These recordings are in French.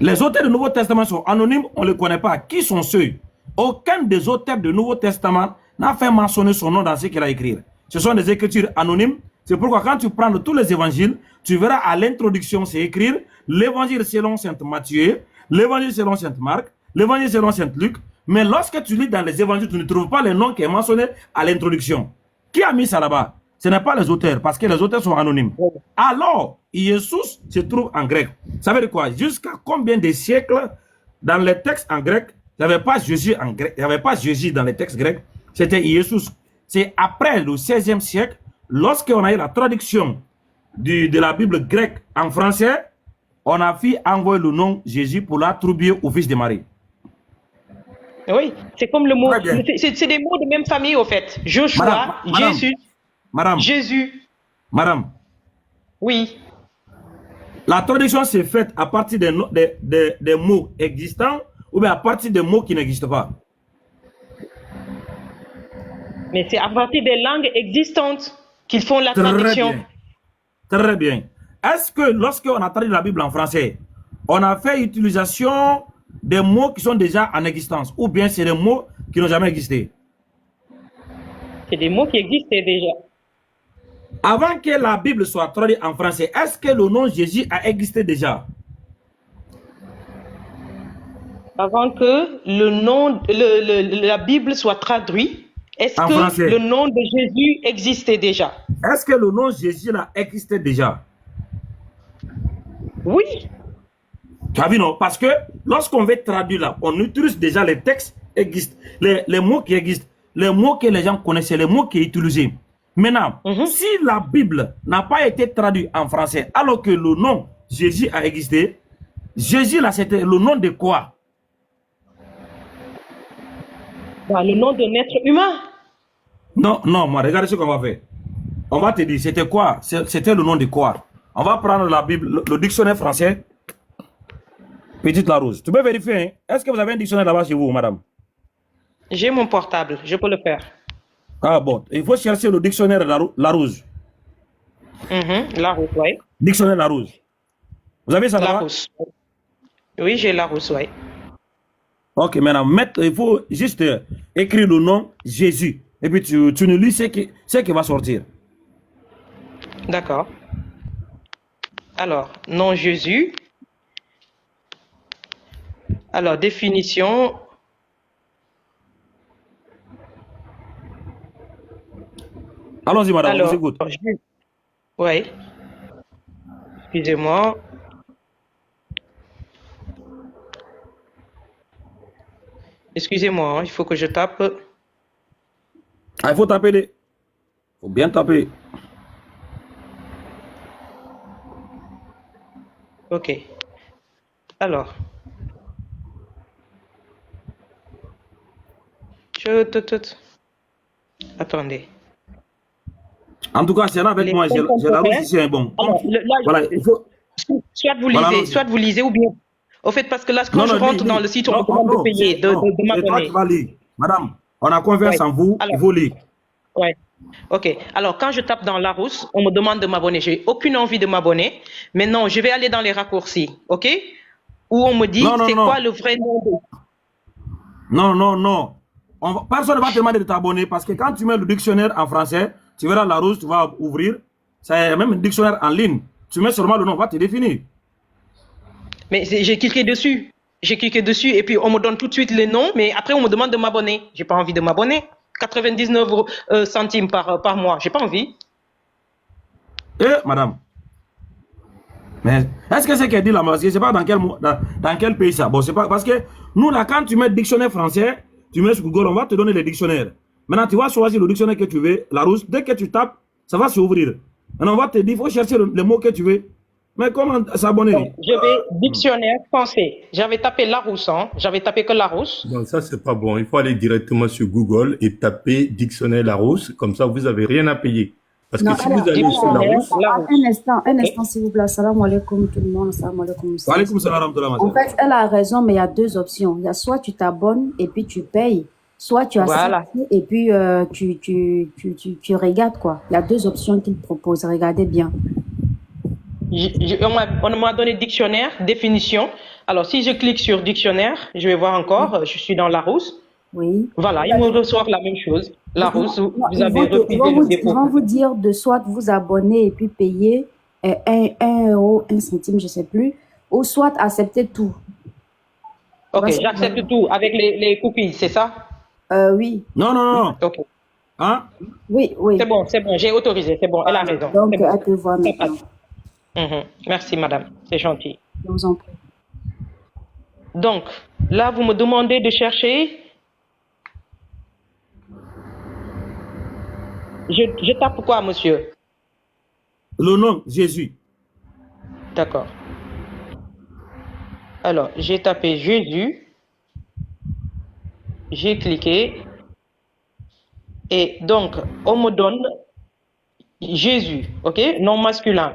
Les auteurs du Nouveau Testament sont anonymes, on ne les connaît pas. Qui sont ceux? Aucun des auteurs du Nouveau Testament n'a fait mentionner son nom dans ce qu'il a écrit. Ce sont des écritures anonymes. C'est pourquoi quand tu prends tous les évangiles, tu verras à l'introduction, c'est écrire l'évangile selon saint Matthieu, l'évangile selon saint Marc, l'évangile selon saint Luc. Mais lorsque tu lis dans les évangiles, tu ne trouves pas les noms qui est mentionné à l'introduction. Qui a mis ça là-bas? Ce n'est pas les auteurs, parce que les auteurs sont anonymes. Alors, Jésus se trouve en grec. Ça veut dire quoi? Jusqu'à combien de siècles, dans les textes en grec, il n'y avait pas Jésus en grec, il n'y avait pas Jésus dans les textes grecs, c'était Jésus. C'est après le 16e siècle, lorsqu'on a eu la traduction de la Bible grecque en français, on a fait envoyer le nom Jésus pour l'attribuer au fils de Marie. Oui, c'est comme le mot, c'est des mots de même famille au fait. Joshua, Jésus, Jésus. Madame. Oui. La traduction s'est faite à partir des mots existants ou bien à partir des mots qui n'existent pas. Mais c'est à partir des langues existantes qu'ils font la traduction. Très bien. Est-ce que lorsqu'on a traduit la Bible en français, on a fait utilisation des mots qui sont déjà en existence ou bien c'est des mots qui n'ont jamais existé? C'est des mots qui existaient déjà. Avant que la Bible soit traduite en français, est-ce que le nom Jésus a existé déjà? Avant que la Bible soit traduite, est-ce que français, le nom de Jésus existait déjà? Est-ce que le nom Jésus là existait déjà? Oui. Tu as vu, non? Parce que lorsqu'on veut traduire là, on utilise déjà les textes existent, les mots qui existent, les mots que les gens connaissaient, les mots qui sont utilisés. Maintenant, si la Bible n'a pas été traduite en français, alors que le nom Jésus a existé, Jésus là, c'était le nom de quoi? Bah, le nom d'un être humain. Non, non, moi, regarde ce qu'on va faire. On va te dire, c'était quoi? C'était le nom de quoi? On va prendre la Bible, le dictionnaire français. Petite Larousse. Tu peux vérifier, hein? Est-ce que vous avez un dictionnaire là-bas chez vous, madame? J'ai mon portable, je peux le faire. Ah bon, il faut chercher le dictionnaire Larousse. Larousse, oui. Dictionnaire Larousse. Vous avez ça là-bas? Larousse. Oui, j'ai Larousse, oui. Ok, maintenant, il faut juste écrire le nom Jésus. Et puis tu nous lis ce qui va sortir. D'accord. Alors, nom Jésus. Alors, définition. Allons-y, madame, on vous écoute. Oui. Excusez-moi. Excusez-moi, hein, il faut que je tape. Ah, il faut taper. Il faut bien taper. Ok. Alors. Attendez. En tout cas, c'est là avec moi. J'ai la rousse ici, bon. Alors, voilà, il faut... Soit vous lisez ou bien. Au fait, parce que là, quand je rentre dans le site, on me demande de payer, de m'abonner. Madame, on a confiance en vous, il faut lire. Ouais. Ok. Alors, quand je tape dans Larousse, on me demande de m'abonner. J'ai aucune envie de m'abonner. Mais non, je vais aller dans les raccourcis. Ok? Où on me dit, c'est quoi le vrai nom de... Non, non, non. Personne ne va te demander de t'abonner parce que quand tu mets le dictionnaire en français, tu verras Larousse, tu vas ouvrir. C'est même un dictionnaire en ligne. Tu mets seulement le nom, on va te définir. Mais j'ai cliqué dessus. J'ai cliqué dessus et puis on me donne tout de suite les noms, mais après on me demande de m'abonner. J'ai pas envie de m'abonner. 99 centimes par mois, j'ai pas envie. Madame. Mais est-ce que c'est qu'elle dit là, parce que je sais pas dans quel pays ça. Bon, c'est pas parce que nous là, quand tu mets dictionnaire français, tu mets sur Google, on va te donner les dictionnaires. Maintenant, tu vas choisir le dictionnaire que tu veux, Larousse. Dès que tu tapes, ça va s'ouvrir. Maintenant, on va te dire, il faut chercher le mot que tu veux. Mais comment s'abonner? Je vais dictionnaire français. J'avais tapé Larousse, hein. J'avais tapé que Larousse. Non, ça, c'est pas bon. Il faut aller directement sur Google et taper dictionnaire Larousse. Comme ça, vous n'avez rien à payer. Parce que si vous allez sur Larousse... Un instant, s'il vous plaît. Salam alaikum tout le monde. Salam alaikum. Wa alaikum salam. En fait, elle a raison, mais il y a deux options. Il y a soit tu t'abonnes et puis tu payes, soit tu as et puis tu regardes quoi. Il y a deux options qu'il propose. Regardez bien. On m'a donné dictionnaire, définition. Alors, si je clique sur dictionnaire, je vais voir encore, je suis dans Larousse. Oui. Voilà, ils me reçoivent la même chose. Larousse, vous avez refusé le dépôt. Ils vont vous dire de soit vous abonner et puis payer 1 euro, 1 centime, je ne sais plus, ou soit accepter tout. Ok, j'accepte tout avec les cookies, c'est ça? Oui. Non. Ok. Hein? Oui. C'est bon, j'ai autorisé, c'est bon, elle a raison. Donc, à te voir maintenant. Merci, madame, c'est gentil. Je vous en prie. Donc, là, vous me demandez de chercher. Je tape quoi, monsieur? Le nom, Jésus. D'accord. Alors, j'ai tapé Jésus. J'ai cliqué. Et donc, on me donne Jésus, ok? Nom masculin.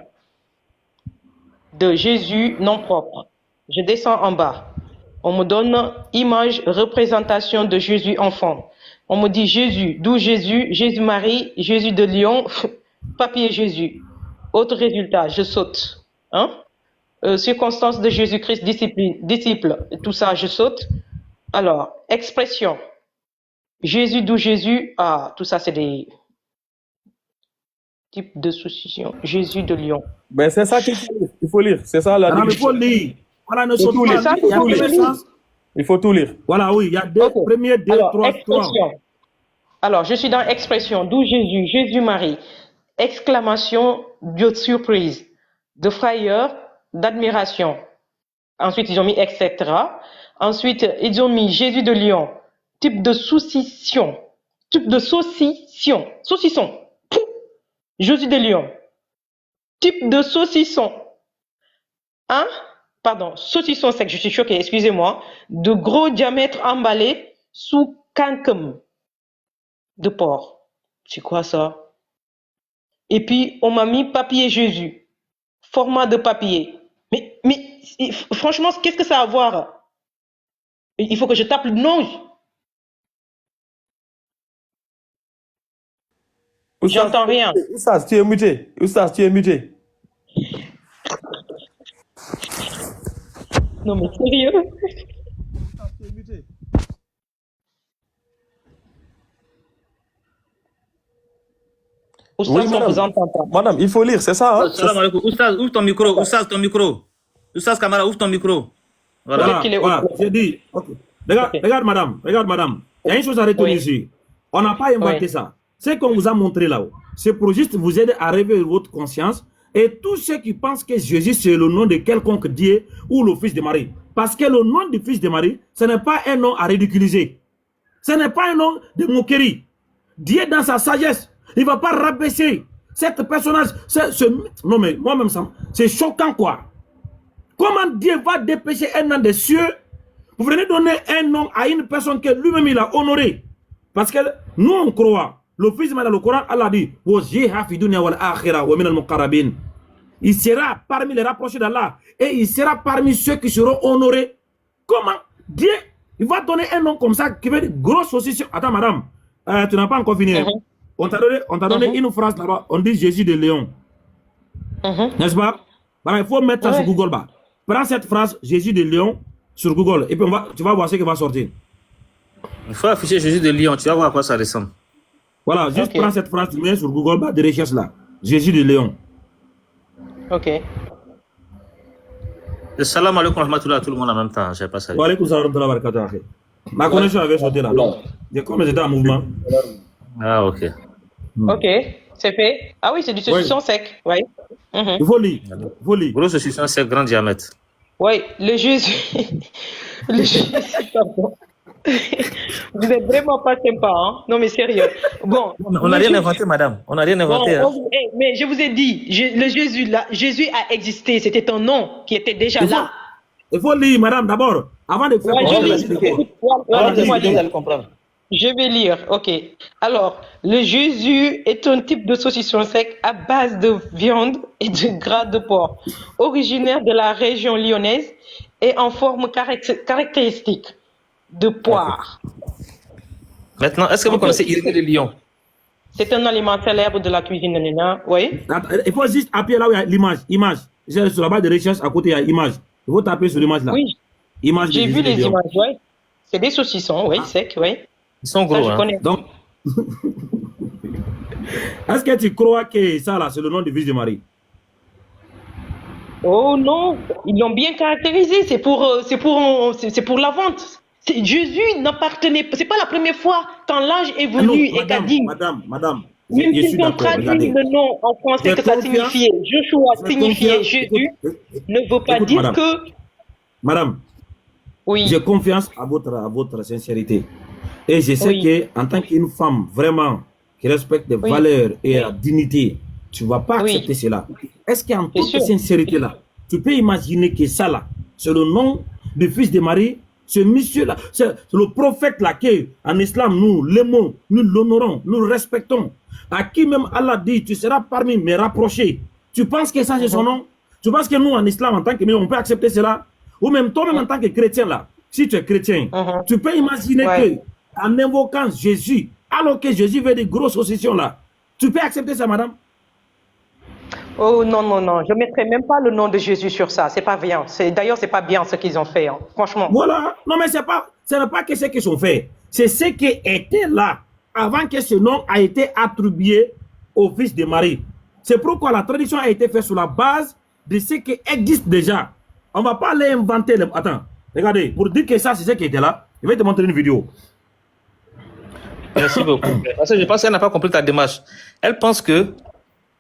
De Jésus, nom propre. Je descends en bas. On me donne image, représentation de Jésus enfant. On me dit Jésus, d'où Jésus, Jésus-Marie, Jésus de Lyon, papier Jésus. Autre résultat, je saute. Hein? Circonstances de Jésus-Christ, disciple, tout ça, je saute. Alors, expression. Jésus, d'où Jésus, tout ça, c'est des types de succession. Jésus de Lyon. Ben, c'est ça qu'il faut lire. C'est ça la il faut lire. Voilà, ne saute pas. Il faut tout lire. Voilà, oui, il y a deux, premiers, deux, trois. Alors, je suis dans expression, d'où Jésus, Jésus-Marie, exclamation de surprise, de frayeur, d'admiration. Ensuite, ils ont mis etc. Ensuite, ils ont mis Jésus de Lyon, type de saucisson, saucisson. Jésus de Lyon, type de saucisson. Hein? Pardon, saucisson sec, je suis choquée, excusez-moi. De gros diamètre emballé sous quinquem de porc. C'est quoi ça? Et puis, on m'a mis papier Jésus. Format de papier. Mais franchement, qu'est-ce que ça a à voir? Il faut que je tape le nom. J'entends rien. Oustaz, tu es muté. Oustaz, tu es muté. Non, mais sérieux? Oustaz, on vous entend pas. Madame, il faut lire, c'est ça. Hein? Salam alaikum. Oustaz, ouvre ton micro. Oustaz, ton micro. Oustaz Kamara, ouvre ton micro. Voilà. J'ai dit. Okay. Regarde, madame. Il y a une chose à retenir ici. On n'a pas inventé ça. Ce qu'on vous a montré là-haut, c'est pour juste vous aider à réveiller votre conscience. Et tous ceux qui pensent que Jésus, c'est le nom de quelconque Dieu ou le fils de Marie. Parce que le nom du fils de Marie, ce n'est pas un nom à ridiculiser. Ce n'est pas un nom de moquerie. Dieu, dans sa sagesse, il ne va pas rabaisser cet personnage. Non, mais moi-même, c'est choquant, quoi. Comment Dieu va dépêcher un nom des cieux? Vous venez donner un nom à une personne que lui-même il a honoré. Parce que nous, on croit. Le fils de Marie, dans le Coran, Allah dit il sera parmi les rapprochés d'Allah et il sera parmi ceux qui seront honorés. Comment Dieu, il va donner un nom comme ça qui veut dire grosse saucisson. Attends, madame, tu n'as pas encore fini. On t'a donné une phrase là-bas. On dit Jésus de Léon. N'est-ce pas? Bah, il faut mettre ça sur Google. Bah. Prends cette phrase, Jésus de Léon, sur Google. Et puis tu vas voir ce qui va sortir. Il faut afficher Jésus de Léon. Tu vas voir à quoi ça ressemble. Voilà, juste prends cette phrase, tu mets sur Google, bah, de recherche là. Jésus de Léon. Ok. Salam alaikum wa rahmatullah, tout le monde en même temps. J'ai pas ça. Wa alaikum salam wa barakatuh. Ma connexion avait sauté là. Donc, comme j'étais en mouvement. Ah, ok. Ok, c'est fait. Ah oui, c'est du saucisson sec. Oui. Il faut lire. Gros saucisson sec, grand diamètre. Oui, le Jésus. Le Jésus, pardon. Vous n'êtes vraiment pas sympa, hein? Non, mais sérieux. Bon. On n'a rien inventé, madame. On n'a rien inventé. Bon, mais je vous ai dit, le Jésus, là, Jésus a existé. C'était un nom qui était déjà là. Il faut lire, madame, d'abord. Avant de faire je vais lire, ok. Alors, le Jésus est un type de saucisson sec à base de viande et de gras de porc, originaire de la région lyonnaise et en forme caractéristique de poire. Maintenant, est-ce que vous connaissez Irénée de Lyon? C'est un aliment célèbre de la cuisine de Nina, oui. Il faut juste appuyer là où il y a l'image. sur la base de recherche, à côté, il y a image. Il faut taper sur l'image là. Oui, Image de j'ai vu Jésus les Léon. images, ouais. C'est des saucissons, oui, secs, oui. Ils sont Ça, gros, je hein. connais. Donc, est-ce que tu crois que ça là, c'est le nom du fils de Marie? Oh non, ils l'ont bien caractérisé. C'est pour la vente. Jésus n'appartenait pas. C'est pas la première fois quand l'ange est Ah non, venu et qu'a dit. madame, Même je suis s'ils ont d'accord, traduit regardez. le nom en français J'ai que ça confiance- signifiait Joshua j'ai signifiait confiance- Jésus, écoute, ne veut pas écoute, dire madame. que Madame, oui. j'ai confiance à votre sincérité. Et je sais Oui. que en tant qu'une femme vraiment qui respecte les Oui. valeurs et la dignité, tu ne vas pas Oui. accepter cela. Est-ce qu'en C'est toute sûr. sincérité là, tu peux imaginer que ça là, c'est le nom du fils de Marie, ce monsieur-là, c'est le prophète là qui, en islam, nous l'aimons, nous l'honorons, nous le respectons. À qui même Allah dit, tu seras parmi mes rapprochés. Tu penses que ça c'est son nom? Tu penses que nous en islam, en tant que musulmans, on peut accepter cela? Ou même toi-même en tant que chrétien là, si tu es chrétien, tu peux imaginer Ouais. que en invoquant Jésus, alors que Jésus veut des grosses possessions là, tu peux accepter ça, madame? Oh non, non, non, je ne mettrai même pas le nom de Jésus sur ça. C'est pas bien. D'ailleurs, c'est pas bien ce qu'ils ont fait, hein. Franchement. Voilà. Non, mais ce n'est pas que ce qu'ils ont fait. C'est ce qui était là avant que ce nom a été attribué au fils de Marie. C'est pourquoi la tradition a été faite sur la base de ce qui existe déjà. On ne va pas aller inventer. Attends, regardez, pour dire que ça, c'est ce qui était là, je vais te montrer une vidéo. Merci beaucoup. Parce que je pense qu'elle n'a pas compris ta démarche. Elle pense que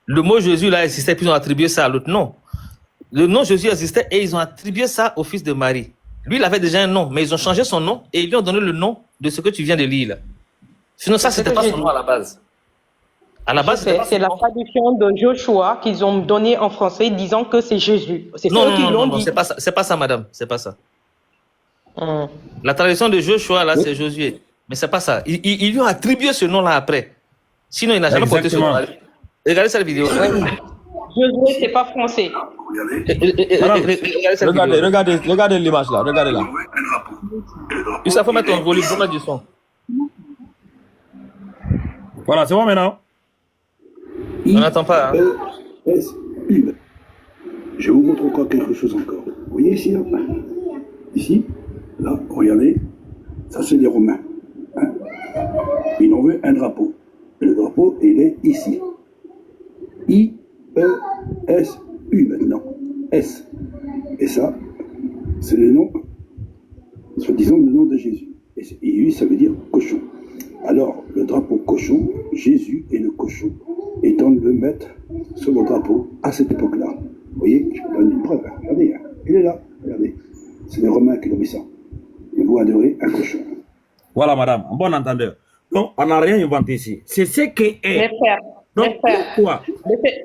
le mot Jésus là existait, puis ils ont attribué ça à l'autre. Non. Le nom Jésus existait et ils ont attribué ça au fils de Marie. Lui, il avait déjà un nom, mais ils ont changé son nom et ils lui ont donné le nom de ce que tu viens de lire là. Sinon, ça, C'est ce c'était que pas j'ai son dit. nom à la base. À la base, c'était pas C'est son la nom. traduction de Joshua qu'ils ont donné en français disant que c'est Jésus. C'est Non, eux non, qui non, l'ont non, dit. c'est pas ça, madame. C'est pas ça. Hum. La traduction de Joshua, là, c'est Josué. Mais c'est pas ça. Ils lui ont attribué ce nom-là après. Sinon, il n'a jamais porté ce nom-là. Regardez cette vidéo. Josué, c'est pas français. Regardez cette vidéo. Regardez l'image là, regardez là. Il faut mettre ton volume, faut mettre du son. Voilà, c'est bon maintenant. On n'entend pas. Hein. S-U. Je vous montre encore quelque chose encore. Vous voyez ici, là? Ici, là, regardez, ça c'est les Romains. Hein? Ils ont vu un drapeau. Et le drapeau, il est ici. I-E-S-U maintenant. S. Et ça, c'est le nom, soi-disant le nom de Jésus. Et lui, ça veut dire cochon. Alors, le drapeau cochon, Jésus et le cochon, étant le maître sur le drapeau à cette époque-là. Vous voyez, je vous donne une preuve. Regardez, hein. Il est là, regardez. C'est les Romains qui ont mis ça. Et vous adorez un cochon. Voilà, madame, un bon entendeur. Donc, on n'a rien inventé ici. C'est ce qui est. Mes frères, Donc, mes frères, pourquoi?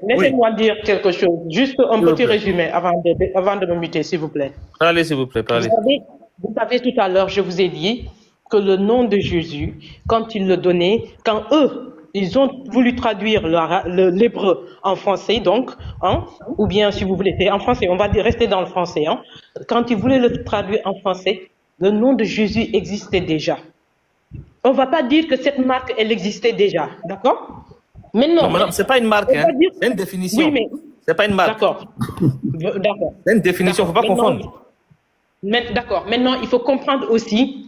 laissez-moi dire quelque chose. Juste un petit résumé avant de me muter, s'il vous plaît. Parlez, s'il vous plaît, parlez. Vous savez, tout à l'heure, je vous ai dit que le nom de Jésus, quand ils le donnaient, quand eux, ils ont voulu traduire l'hébreu en français, donc, hein, ou bien si vous voulez, c'est en français, on va rester dans le français, hein. Quand ils voulaient le traduire en français, le nom de Jésus existait déjà. On ne va pas dire que cette marque, elle existait déjà, d'accord? Mais non. Non, madame, c'est pas une marque, On va hein. dire- C'est une définition. Oui, mais... C'est pas une marque. D'accord. D'accord. C'est une définition, faut pas confondre. D'accord. Maintenant, il faut comprendre aussi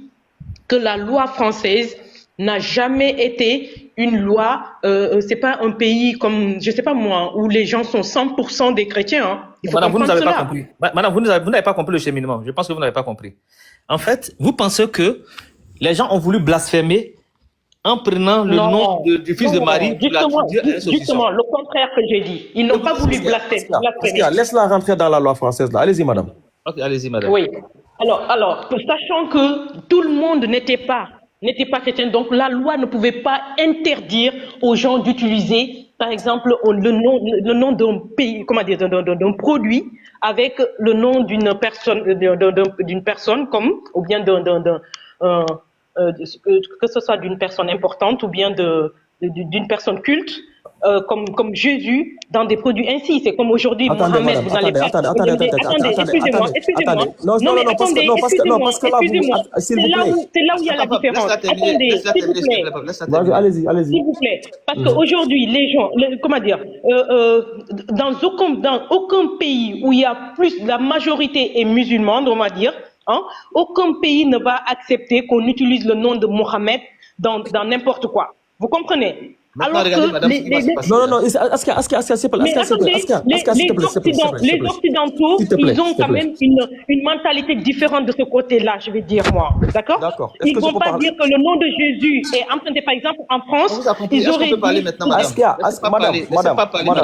que la loi française n'a jamais été une loi, c'est pas un pays comme, je sais pas moi, où les gens sont 100% des chrétiens. Hein. Il faut Madame, vous comprendre n'avez pas cela. compris. Madame, vous n'avez pas compris le cheminement. Je pense que vous n'avez pas compris. En fait, vous pensez que les gens ont voulu blasphémer en prenant le Non. nom du fils de Non, Marie pour l'attribuer à un saucisson. justement, le contraire que j'ai dit. Ils n'ont pas voulu blasphémer. Laisse-la rentrer dans la loi française là. Allez-y, madame. Ok, allez-y, madame. Oui. Alors, sachant que tout le monde n'était pas chrétien, donc la loi ne pouvait pas interdire aux gens d'utiliser, par exemple, le nom d'un pays, comment dire, d'un produit avec le nom d'une personne comme, ou bien que ce soit d'une personne importante ou bien d'une personne culte, comme Jésus dans des produits ainsi. C'est comme aujourd'hui, Attendez, Mohamed, madame, vous n'allez pas... attendez, excusez-moi. Non, mais parce que là, excusez-moi. s'il vous plaît. C'est là où il y a la différence. Attendez, s'il vous plaît. Vas-y, allez-y. S'il vous plaît. Parce qu'aujourd'hui, les gens, comment dire, dans aucun pays où il y a plus, la majorité est musulmane, on va dire, hein, aucun pays ne va accepter qu'on utilise le nom de Mohamed dans n'importe quoi. Vous comprenez? Maintenant, Alors regardez, que madame, les Occidentaux, ils ont quand même une mentalité différente de ce côté-là, je vais dire moi. D'accord? Ils ne vont pas dire que le nom de Jésus est emprunté. Par exemple, en France, ils auraient dit... parler maintenant, madame.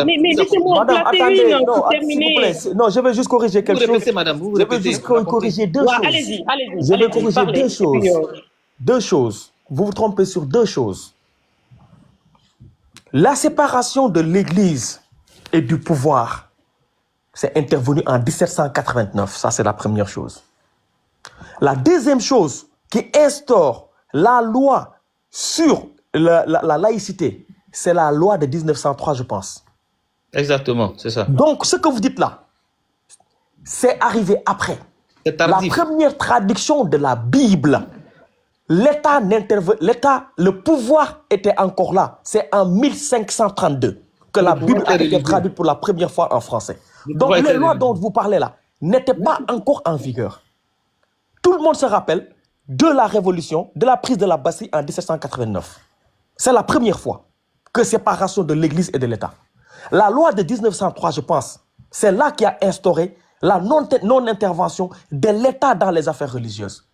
Mais laissez-moi placer une pour terminer. Non, je vais juste corriger quelque chose. Répétez, madame, vous Je vais répétez. juste corriger deux choses. Allez-y. Je vais corriger parlez. deux choses. Deux choses. Vous vous trompez sur deux choses. La séparation de l'Église et du pouvoir, c'est intervenu en 1789. Ça, c'est la première chose. La deuxième chose qui instaure la loi sur la laïcité, c'est la loi de 1903, je pense. Exactement, c'est ça. Donc, ce que vous dites là, c'est arrivé après. C'est tardif. La première traduction de la Bible, le pouvoir était encore là. C'est en 1532 que la Bible a été traduite pour la première fois en français. Donc les lois dont vous parlez là n'étaient pas encore en vigueur. Tout le monde se rappelle de la révolution, de la prise de la Bastille en 1789. C'est la première fois que séparation de l'Église et de l'État. La loi de 1903, je pense, c'est là qui a instauré la non-intervention de l'État dans les affaires religieuses.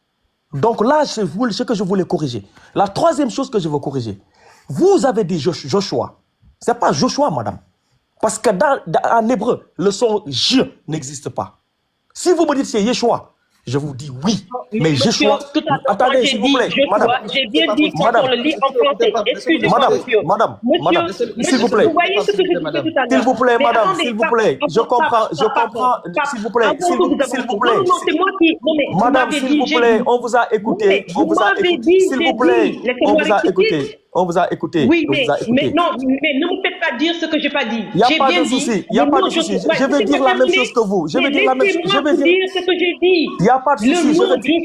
Donc là, ce que je voulais corriger. La troisième chose que je veux corriger. Vous avez dit Joshua. Ce n'est pas Joshua, madame. Parce que en hébreu, le son « je » n'existe pas. Si vous me dites c'est Yeshua, je vous dis oui. Mais Joshua... Attendez, s'il vous plaît. Madame. J'ai bien dit qu'on le lit en français. Excusez-moi, monsieur. Madame, s'il vous plaît. Vous voyez ce que je disais tout à l'heure. S'il vous plaît, madame, s'il vous plaît. Je comprends. S'il vous plaît, s'il vous plaît. Non, c'est moi qui... Madame, s'il vous plaît, on vous a écouté. On vous a écouté. S'il vous plaît, on vous a écouté. On vous a écouté. Oui, mais non, mais ne me faites pas dire ce que j'ai pas dit. Il n'y a pas de souci. Il n'y a pas de souci. Je vais dire la même chose que vous. Je vais dire la même chose. Je vais dire ce que j'ai dit. Il n'y a pas de souci.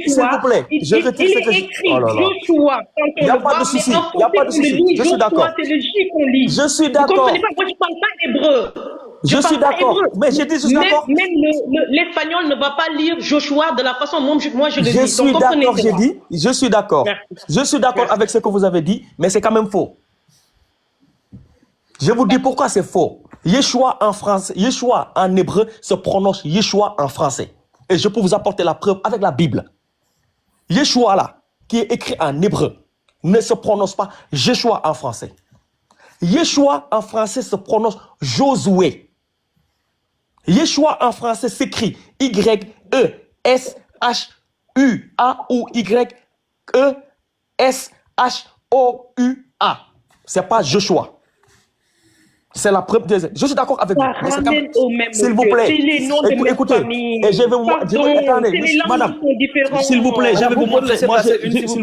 S'il vous plaît. Je retire ce que j'ai dit. Joshua. Il n'y a pas de souci. Il n'y a pas de souci. Je suis d'accord. C'est le J qu'on lit. Je suis d'accord. Vous comprenez pas, moi je ne parle pas hébreu. Je suis d'accord. Mais j'ai dit je suis d'accord. Même l'espagnol ne va pas lire Joshua de la façon dont moi je le dis. Je suis d'accord, j'ai dit. Je suis d'accord. Je suis d'accord avec ce que vous avez dit, mais c'est quand même faux. Je vous dis pourquoi c'est faux. Yeshua en français, Yeshua en hébreu se prononce Yeshua en français. Et je peux vous apporter la preuve avec la Bible. Yeshua là, qui est écrit en hébreu, ne se prononce pas Yeshua en français. Yeshua en français se prononce Josué. Yeshua en français s'écrit Y-E-S-H-U-A ou Y-E-S-H-O-U-A. C'est pas Joshua. C'est la preuve. Je suis d'accord avec vous. S'il vous plaît. Écoutez. Et je vais vous. Attendez, madame. S'il vous plaît, je vais vous montrer. S'il vous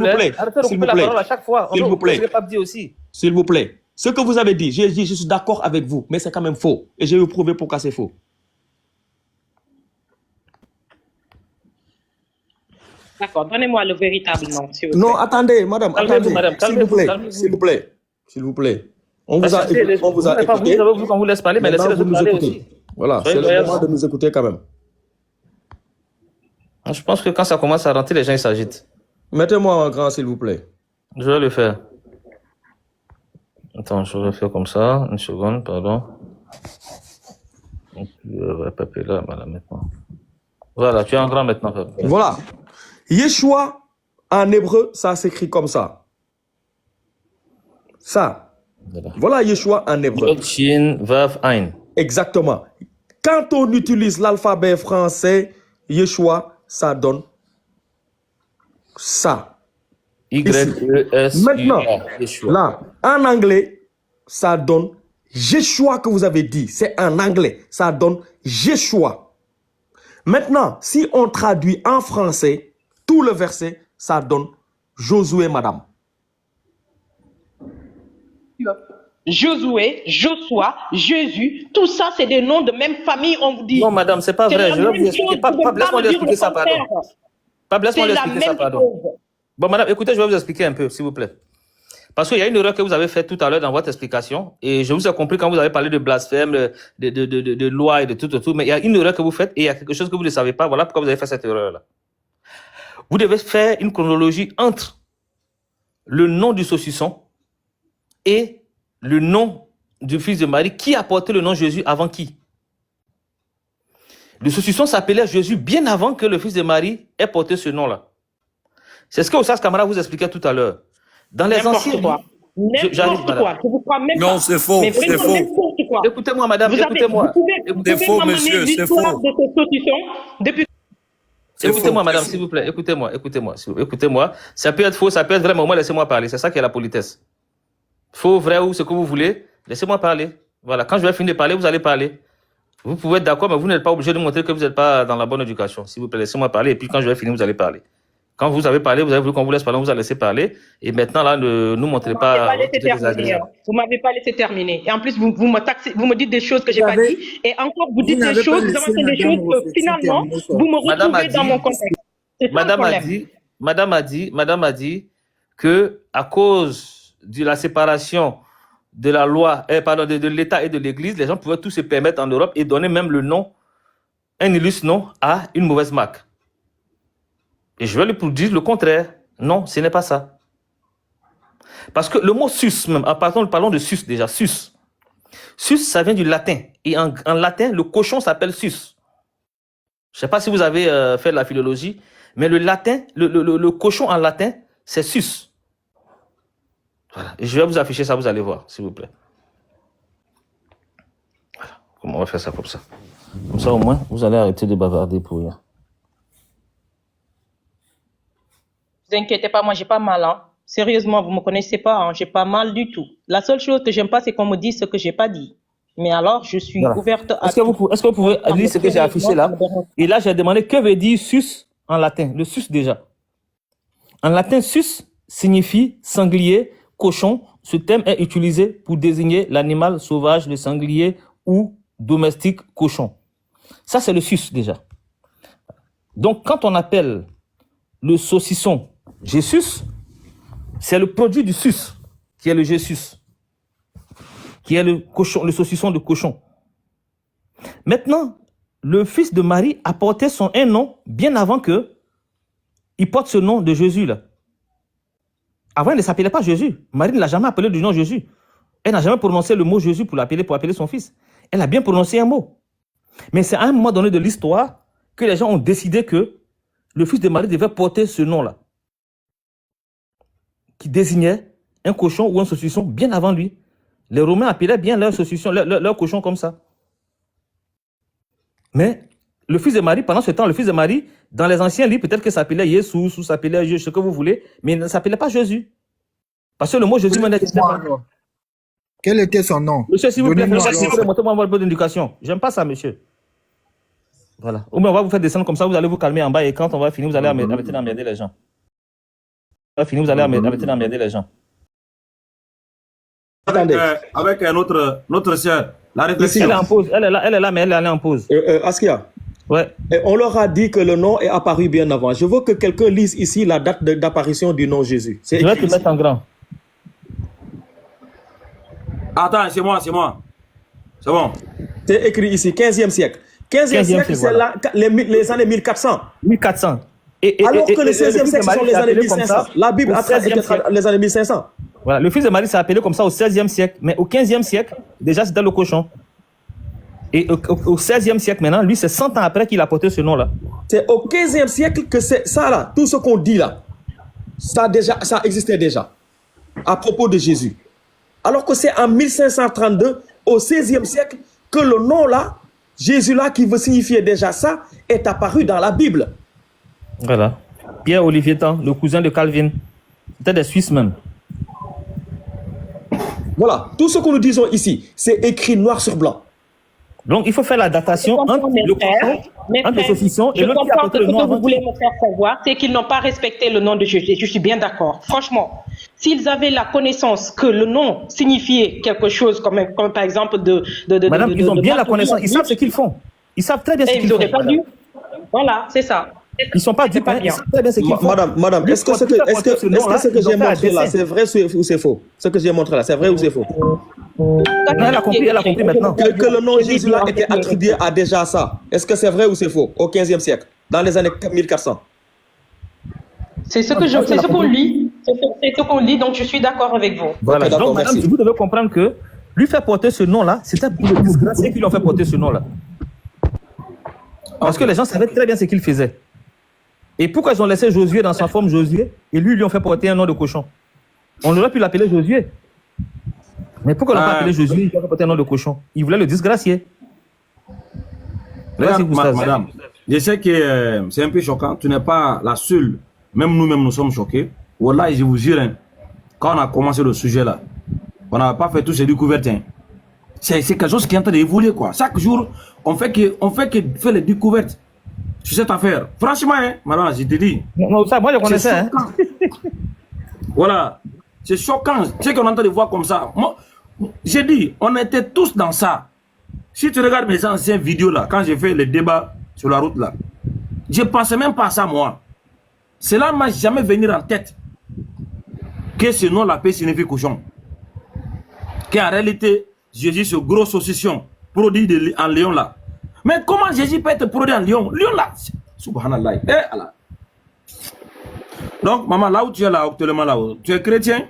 plaît. S'il vous plaît. S'il vous plaît. S'il vous plaît. Ce que vous avez dit, j'ai dit, je suis d'accord avec vous, mais c'est quand même faux. Et je vais vous prouver pourquoi c'est faux. D'accord, donnez-moi le véritable nom. Non, attendez, madame, attendez. S'il vous plaît, s'il vous plaît, s'il vous plaît. On vous a écouté. On vous laisse parler, mais laissez-les parler aussi. Voilà, c'est le moment de nous écouter quand même. Je pense que quand ça commence à rentrer, les gens ils s'agitent. Mettez-moi en grand, s'il vous plaît. Je vais le faire. Attends, je vais faire comme ça. Une seconde, pardon. Donc, Papa est là, voilà, maintenant. Voilà, tu es en grand maintenant, Papa. Voilà. Yeshua, en hébreu, ça s'écrit comme ça. Ça. Voilà Yeshua en hébreu. Shin, Vav, Ein. Exactement. Quand on utilise l'alphabet français, Yeshua, ça donne ça. Y-E-S-U-A. Maintenant, là, en anglais, ça donne Yeshua que vous avez dit. C'est en anglais. Ça donne Yeshua. Maintenant, si on traduit en français, tout le verset, ça donne Josué, madame. Josué, Joshua, Jésus, tout ça, c'est des noms de même famille, on vous dit. Non, madame, c'est pas vrai. la Je vais même vous expliquer. chose, vous ne Laisse-moi lui pouvez pas expliquer me ça, dire le pardon. contraire. Laisse-moi lui C'est la expliquer ça, même pardon. chose. Bon, madame, écoutez, je vais vous expliquer un peu, s'il vous plaît. Parce qu'il y a une erreur que vous avez faite tout à l'heure dans votre explication, et je vous ai compris quand vous avez parlé de blasphème, de loi et de tout, mais il y a une erreur que vous faites et il y a quelque chose que vous ne savez pas. Voilà pourquoi vous avez fait cette erreur-là. Vous devez faire une chronologie entre le nom du saucisson et le nom du fils de Marie. Qui a porté le nom Jésus avant qui? Le saucisson s'appelait Jésus bien avant que le fils de Marie ait porté ce nom-là. C'est ce que Ossas Kamara vous expliquait tout à l'heure. Dans les anciens... N'importe quoi. Je vous crois même Non, pas. c'est faux, Mais c'est vraiment faux. n'importe quoi. Écoutez-moi, madame, Vous écoutez-moi. C'est faux, monsieur, c'est l'histoire faux. de ce saucisson depuis... Écoutez-moi, madame, s'il vous plaît. Écoutez-moi. Ça peut être faux, ça peut être vrai, mais au moins laissez-moi parler. C'est ça qui est la politesse. Faux, vrai ou ce que vous voulez, laissez-moi parler. Voilà, quand je vais finir de parler, vous allez parler. Vous pouvez être d'accord, mais vous n'êtes pas obligé de montrer que vous n'êtes pas dans la bonne éducation. S'il vous plaît, laissez-moi parler. Et puis quand je vais finir, vous allez parler. Quand vous avez parlé, vous avez voulu qu'on vous laisse parler, on vous a laissé parler. Et maintenant, là, ne nous montrez pas. Vous m'avez pas laissé terminer. Et en plus, vous me taxez, vous me dites des choses que j'ai pas dit. Et encore, vous dites des choses, vous avancez des choses que finalement, vous me retrouvez dans mon contexte. Madame a dit que à cause de la séparation de la loi, de l'État et de l'Église, les gens pouvaient tous se permettre en Europe et donner même le nom, un illustre nom, à une mauvaise marque. Et je vais lui dire le contraire. Non, ce n'est pas ça. Parce que le mot sus, même, parlons de sus déjà, sus. Sus, ça vient du latin. Et en latin, le cochon s'appelle sus. Je ne sais pas si vous avez fait de la philologie, mais le latin, le cochon en latin, c'est sus. Voilà. Et je vais vous afficher ça, vous allez voir, s'il vous plaît. Voilà. Comment on va faire ça comme ça? Comme ça, au moins, vous allez arrêter de bavarder pour rien. Ne vous inquiétez pas, moi, j'ai pas mal. Hein. Sérieusement, vous me connaissez pas, hein, j'ai pas mal du tout. La seule chose que j'aime pas, c'est qu'on me dise ce que j'ai pas dit. Mais alors, je suis ouverte à... Est-ce que vous pouvez lire ce que j'ai affiché là? Et là, j'ai demandé que veut dire sus en latin. Le sus déjà. En latin, sus signifie sanglier, cochon. Ce terme est utilisé pour désigner l'animal sauvage, le sanglier ou domestique cochon. Ça, c'est le sus déjà. Donc, quand on appelle le saucisson Jésus, c'est le produit du sus, qui est le Jésus, qui est le cochon, le saucisson de cochon. Maintenant, le fils de Marie a porté un nom bien avant que il porte ce nom de Jésus là. Avant, il ne s'appelait pas Jésus. Marie ne l'a jamais appelé du nom Jésus. Elle n'a jamais prononcé le mot Jésus pour appeler son fils. Elle a bien prononcé un mot. Mais c'est à un moment donné de l'histoire que les gens ont décidé que le fils de Marie devait porter ce nom-là, qui désignait un cochon ou un saucisson bien avant lui. Les Romains appelaient bien leur saucisson, leur cochon comme ça. Mais le fils de Marie, pendant ce temps, le fils de Marie, dans les anciens livres, peut-être que ça s'appelait Jésus ou s'appelait Jésus, ce que vous voulez, mais il ne s'appelait pas Jésus. Parce que le mot Jésus n'existait pas. Quel était son nom? Monsieur, s'il vous plaît, montrez-moi un peu d'éducation. J'aime pas ça, monsieur. Voilà. Ou bien on va vous faire descendre comme ça, vous allez vous calmer en bas et quand on va finir, vous allez arrêter d'emmerder les gens. On va finir, vous allez arrêter d'emmerder les gens. Avec notre sœur, la réflexion. Elle est en pause. Elle est là, mais elle est en pause. Askia, ouais. On leur a dit que le nom est apparu bien avant. Je veux que quelqu'un lise ici la date d'apparition du nom Jésus. Je vais te mettre en grand. Attends, c'est moi. C'est bon. C'est écrit ici, 15e siècle. 15e siècle, c'est voilà. Les années 1400. 1400. Alors que le 16e siècle, ce sont les années 1500. La Bible a traité les années 1500. Voilà, le fils de Marie s'est appelé comme ça au 16e siècle. Mais au 15e siècle, déjà, c'était le cochon. Et au 16e siècle, maintenant, lui, c'est 100 ans après qu'il a porté ce nom-là. C'est au 15e siècle que c'est ça, là. Tout ce qu'on dit, là, ça existait déjà. À propos de Jésus. Alors que c'est en 1532, au 16e siècle, que le nom, là, Jésus-là, qui veut signifier déjà ça, est apparu dans la Bible. Voilà. Pierre-Olivier Tan, le cousin de Calvin. C'était des Suisses même. Voilà. Tout ce que nous disons ici, c'est écrit noir sur blanc. Donc, il faut faire la datation entre le saucisson et l'autre qui a porté le nom. Ce que vous voulez me faire savoir, c'est qu'ils n'ont pas respecté le nom de Jésus. Je suis bien d'accord. Franchement, S'ils avaient la connaissance que le nom signifiait quelque chose, comme par exemple Madame, ils ont bien la Bartholomew, connaissance. Ils savent ce qu'ils font. Ils savent très bien ce et qu'ils ils n'auraient font. pas dû. Voilà, c'est ça. Ils sont pas dupes, pas hein. Ils bien. savent très bien ce qu'ils font. Madame, Lui, est-ce que quand ce il a porté ce que nom-là, ce que ils ont j'ai fait un montré là, dessin. c'est vrai ou c'est faux? Ce que j'ai montré là, c'est vrai ou c'est faux? Non, elle a compris maintenant. Que le nom Jésus là était attribué à déjà ça. Est-ce que c'est vrai ou c'est faux? Au 15e siècle, dans les années 1400. C'est ce que c'est ce qu'on lit. C'est ce qu'on lit, donc je suis d'accord avec vous. Voilà. Ok, d'accord, Donc, madame, merci. vous devez comprendre que lui faire porter ce nom-là, c'était pour le disgracier qui lui ont fait porter ce nom-là. Parce que les gens savaient très bien ce qu'il faisait. Et pourquoi ils ont laissé Josué dans sa forme Josué et lui ont fait porter un nom de cochon? On aurait pu l'appeler Josué. Mais pourquoi on l'a pas appelé Josué, il a fait porter un nom de cochon? Il voulait le disgracier. Regarde, Gustave. madame, je sais que c'est un peu choquant. Tu n'es pas la seule. Même nous-mêmes, nous sommes choqués. Voilà, je vous jure, hein, quand on a commencé le sujet là, on n'a pas fait toutes ces découvertes. Hein. C'est quelque chose qui est en train d'évoluer, quoi. Chaque jour, on fait que faire les découvertes sur cette affaire. Franchement, hein, madame, je te dis. Non, ça, moi, je connaissais. Hein. Voilà. C'est choquant. Ce qu'on est en train de voir comme ça. Moi, j'ai dit, on était tous dans ça. Si tu regardes mes anciennes vidéos là, quand j'ai fait les débats sur la route là, je ne pensais même pas à ça, moi. Cela ne m'a jamais venu en tête que ce nom-là peut signifier cochon. Qu'en réalité, Jésus, ce gros saucisson, produit en lion là. Mais comment Jésus peut être produit en lion? Lion là, subhanallah. Eh, Allah. Donc, maman, là où tu es là, actuellement là, tu es chrétien?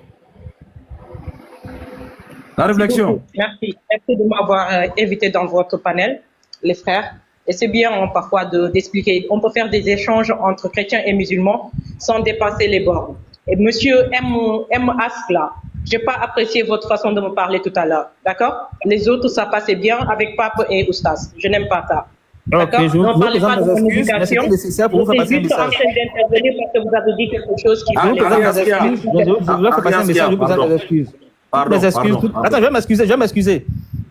La réflexion. Merci. Merci de m'avoir invité dans votre panel, les frères. Et c'est bien parfois d'expliquer. On peut faire des échanges entre chrétiens et musulmans sans dépasser les bornes. Et monsieur M. Ask là, j'ai pas apprécié votre façon de me parler tout à l'heure. D'accord? Les autres, ça passait bien avec Pape et Oustas. Je n'aime pas ça. D'accord? Ok, je vous parlez pas de présente mes excuses, mais communication. c'était nécessaire pour vous faire passer un Juste en train message. d'intervenir parce que vous avez dit quelque chose qui Je vous présente mes excuses. Je vous faire passer un message, je vous présente mes excuses. Toutes mes excuses. Attends, je vais m'excuser.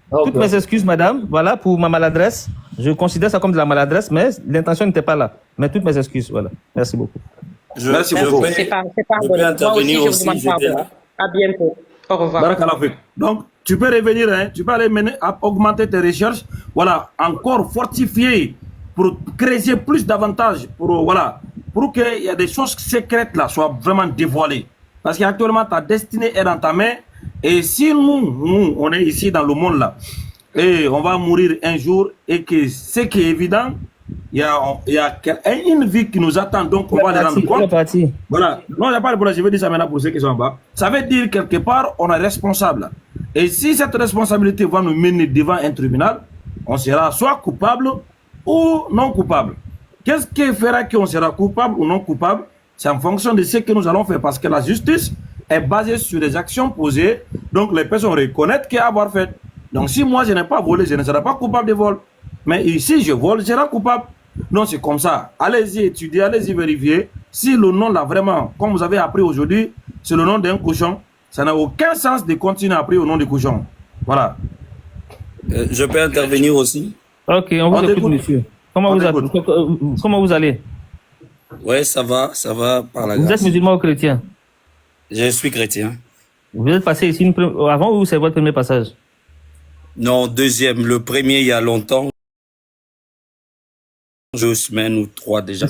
Toutes mes excuses, madame, voilà, pour ma maladresse. Je considère ça comme de la maladresse, mais l'intention n'était pas là. Mais toutes mes excuses, voilà. Merci beaucoup. Merci beaucoup. C'est pas Je peux intervenir Moi aussi, aussi, je vous demande pardon. À bientôt. Au revoir. Barakallahu fik. Donc, tu peux revenir, hein, tu peux aller augmenter tes recherches, voilà, encore fortifier pour créer plus d'avantages, pour qu'il y ait des choses secrètes là soient vraiment dévoilées. Parce qu'actuellement, ta destinée est dans ta main. Et si nous, on est ici dans le monde là, et on va mourir un jour, et que ce qui est évident, il y a une vie qui nous attend, donc on va les rendre compte. Voilà. Non, il n'y a pas de problème, je vais dire ça maintenant pour ceux qui sont en bas. Ça veut dire quelque part, on est responsable. Et si cette responsabilité va nous mener devant un tribunal, on sera soit coupable ou non coupable. Qu'est-ce qui fera qu'on sera coupable ou non coupable? C'est en fonction de ce que nous allons faire, parce que la justice est basée sur des actions posées, donc les personnes reconnaissent qu'avoir fait. Donc si moi je n'ai pas volé, je ne serai pas coupable de vol. Mais ici je vole, je serai coupable. Non, c'est comme ça. Allez-y étudier, allez-y vérifier. Si le nom là vraiment, comme vous avez appris aujourd'hui, c'est le nom d'un cochon, ça n'a aucun sens de continuer à apprendre au nom du cochon. Voilà. Je peux intervenir aussi? Ok, on vous écoute, monsieur. Comment vous allez? Oui, ça va par la grâce. Vous êtes musulman ou chrétien? Je suis chrétien. Vous êtes passé ici avant ou c'est votre premier passage? Non, deuxième. Le premier, il y a longtemps. 2 semaines ou 3 déjà.